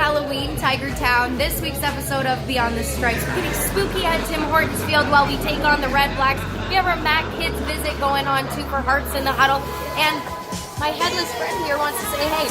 Halloween, Tiger Town. This week's episode of Beyond the Stripes. We're getting spooky at Tim Hortons Field while we take on the Red Blacks. We have our Mac Kids visit going on too for Hearts in the Huddle. And my headless friend here wants to say hey.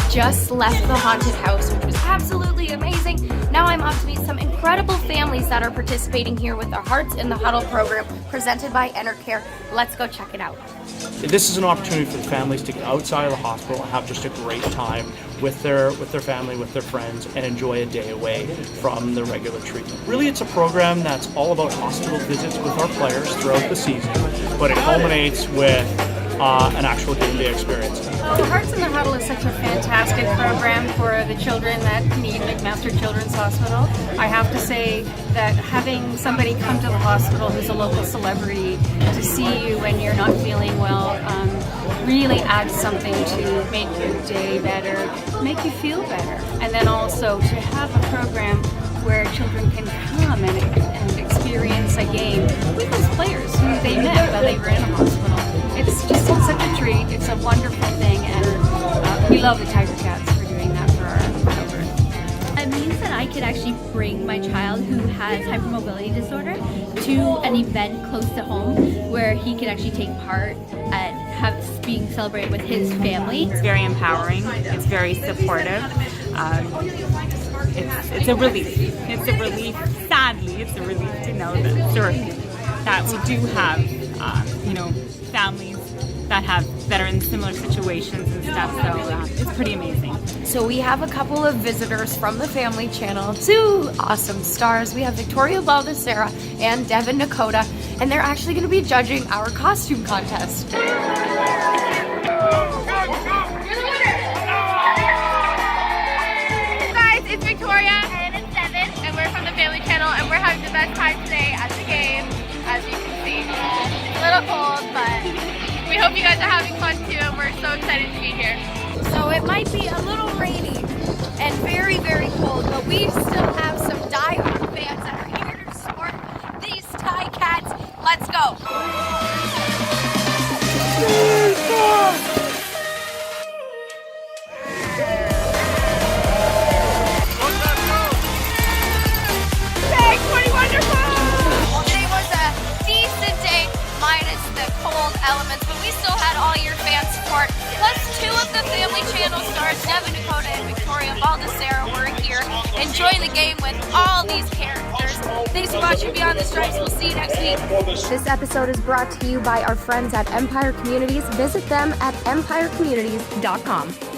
Just left the haunted house, which was absolutely amazing. Now I'm off to meet some incredible families that are participating here with the Hearts in the Huddle program presented by Enercare. Let's go check it out. This is an opportunity for the families to get outside of the hospital and have just a great time with their family, with their friends, and enjoy a day away from the regular treatment. Really, it's a program that's all about hospital visits with our players throughout the season, but it culminates with an actual day-to-day experience. Well, Hearts in the Huddle is such a fantastic program for the children that need McMaster Children's Hospital. I have to say that having somebody come to the hospital who's a local celebrity to see you when you're not feeling well really adds something to make your day better, make you feel better. And then also to have a program where children can come and experience a game with those players who they met while they were in a hospital. It's just such a treat. It's a wonderful thing, and we love the Tiger Cats for doing that for our children. It means that I could actually bring my child who has hypermobility disorder to an event close to home where he could actually take part and have being celebrated with his family. It's very empowering. It's very supportive. It's a relief. It's a relief. Sadly, it's a relief to know that we do have families that are in similar situations and stuff. So it's pretty amazing. So we have a couple of visitors from the Family Channel, two awesome stars. We have Victoria Baldessera and Devin Nakota, and they're actually going to be judging our costume contest. It's Victoria and it's Devin, and we're from the Family Channel, and we're having the best time today at the game, as you can see. It's a little cold, but we hope you guys are having fun too, and we're so excited to be here. So it might be a little rainy and very, very cold, but we still have some die-hard fans that are here to support these Tie Cats. Let's go! Elements, but we still had all your fan support. Plus, two of the Family Channel stars, Devin Nakota and Victoria Baldessera, were here enjoying the game with all these characters. Thanks for watching Beyond the Stripes. We'll see you next week. This episode is brought to you by our friends at Empire Communities. Visit them at empirecommunities.com.